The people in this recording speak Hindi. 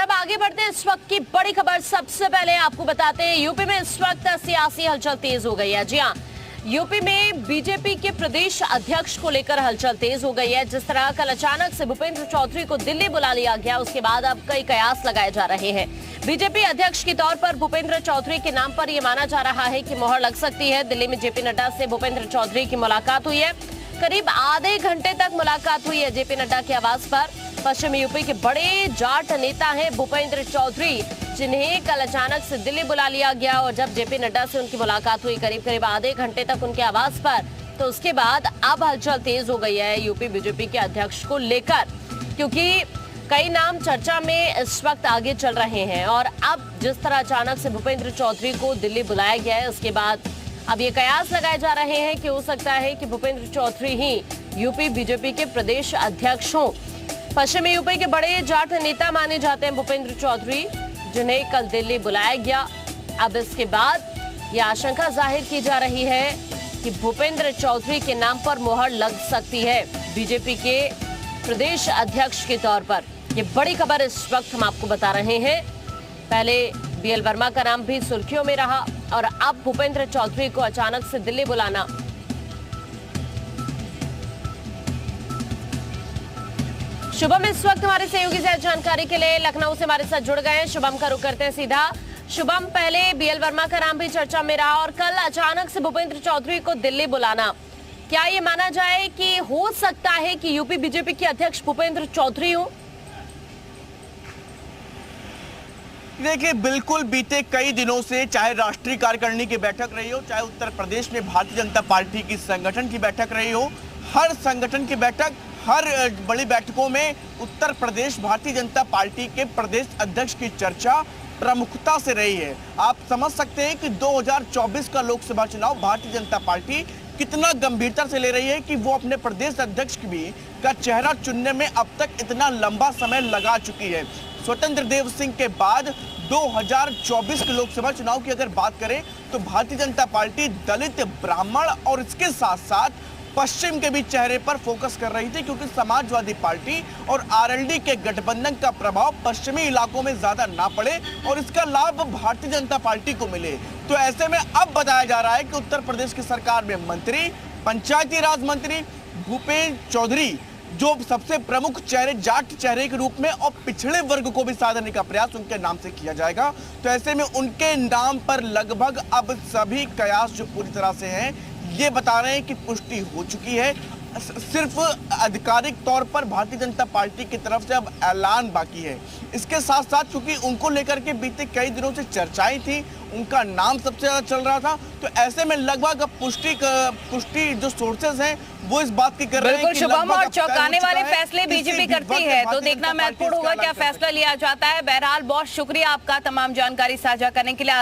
अब आगे बढ़ते हैं इस वक्त की बड़ी खबर। सबसे पहले आपको बताते हैं यूपी में इस वक्त सियासी हलचल तेज हो गई है। जी हाँ, यूपी में बीजेपी के प्रदेश अध्यक्ष को लेकर हलचल तेज हो गई है। जिस तरह कल अचानक से भूपेंद्र चौधरी को दिल्ली बुला लिया गया, उसके बाद अब कई कयास लगाए जा रहे हैं। बीजेपी अध्यक्ष के तौर पर भूपेंद्र चौधरी के नाम पर यह माना जा रहा है कि मोहर लग सकती है। दिल्ली में जेपी नड्डा से भूपेंद्र चौधरी की मुलाकात हुई है। करीब आधे घंटे तक मुलाकात हुई है जेपी नड्डा के आवास पर। पश्चिमी यूपी के बड़े जाट नेता हैं भूपेंद्र चौधरी, जिन्हें कल अचानक से दिल्ली बुला लिया गया और जब जेपी नड्डा से उनकी मुलाकात हुई करीब आधे घंटे तक उनके आवास पर, तो उसके बाद अब हलचल तेज हो गई है यूपी बीजेपी के अध्यक्ष को लेकर, क्योंकि कई नाम चर्चा में इस वक्त आगे चल रहे हैं। और अब जिस तरह अचानक से भूपेंद्र चौधरी को दिल्ली बुलाया गया है, उसके बाद अब ये कयास लगाए जा रहे हैं कि हो सकता है कि भूपेंद्र चौधरी ही यूपी बीजेपी के प्रदेश अध्यक्ष हों। पश्चिमी यूपी के बड़े जाट नेता माने जाते हैं भूपेंद्र चौधरी, जिन्हें कल दिल्ली बुलाया गया। अब इसके बाद यह आशंका जाहिर की जा रही है कि भूपेंद्र चौधरी के नाम पर मोहर लग सकती है बीजेपी के प्रदेश अध्यक्ष के तौर पर। ये बड़ी खबर इस वक्त हम आपको बता रहे हैं। पहले बीएल वर्मा का नाम भी सुर्खियों में रहा और अब भूपेंद्र चौधरी को अचानक से दिल्ली बुलाना। शुभम इस वक्त हमारे सहयोगी से जानकारी के लिए लखनऊ से हमारे साथ जुड़ गए हैं। शुभम का रुख करते हैं सीधा। शुभम, पहले बीएल वर्मा का नाम भी चर्चा में रहा और कल अचानक से भूपेंद्र चौधरी को दिल्ली बुलाना, क्या ये माना जाए कि हो सकता है कि यूपी बीजेपी के अध्यक्ष भूपेंद्र चौधरी हो? देखिए, बिल्कुल बीते कई दिनों से चाहे राष्ट्रीय कार्यकारिणी की बैठक रही हो, चाहे उत्तर प्रदेश में भारतीय जनता पार्टी की संगठन की बैठक रही हो, हर संगठन की बैठक, हर बड़ी बैठकों में उत्तर प्रदेश भारतीय जनता पार्टी के प्रदेश अध्यक्ष की चर्चा प्रमुखता से रही है। आप समझ सकते हैं कि 2024 का लोकसभा चुनाव भारतीय जनता पार्टी कितना गंभीरता से ले रही है कि वो अपने प्रदेश अध्यक्ष का चेहरा चुनने में अब तक इतना लंबा समय लगा चुकी है। स्वतंत्र देव सिंह के बाद 2024 के लोकसभा चुनाव की अगर बात करें तो भारतीय जनता पार्टी दलित, ब्राह्मण और इसके साथ साथ पश्चिम के भी चेहरे पर फोकस कर रही थी, क्योंकि समाजवादी पार्टी और आरएलडी के गठबंधन का प्रभाव पश्चिमी इलाकों में ज्यादा ना पड़े और इसका लाभ भारतीय जनता पार्टी को मिले। तो ऐसे में अब बताया जा रहा है कि उत्तर प्रदेश की सरकार में मंत्री, पंचायती राज मंत्री भूपेंद्र चौधरी, जो सबसे प्रमुख चेहरे, जाट चेहरे के रूप में और पिछड़े वर्ग को भी साधने का प्रयास उनके नाम से किया जाएगा। तो ऐसे में उनके नाम पर लगभग अब सभी कयास जो पूरी तरह से हैं ये बता रहे हैं कि पुष्टि हो चुकी है। सिर्फ आधिकारिक तौर पर भारतीय जनता पार्टी की तरफ से अब ऐलान बाकी है। इसके साथ साथ चूंकि उनको लेकर के बीते कई दिनों से चर्चाएं थी, उनका नाम सबसे ज्यादा चल रहा था, तो ऐसे में लगभग अब पुष्टि जो सोर्सेज हैं वो इस बात की कर रहे हैं कि शुभम, और चौंकाने वाले फैसले बीजेपी करती है तो देखना महत्वपूर्ण होगा क्या फैसला लिया जाता है। बहरहाल बहुत शुक्रिया आपका तमाम जानकारी साझा करने के लिए।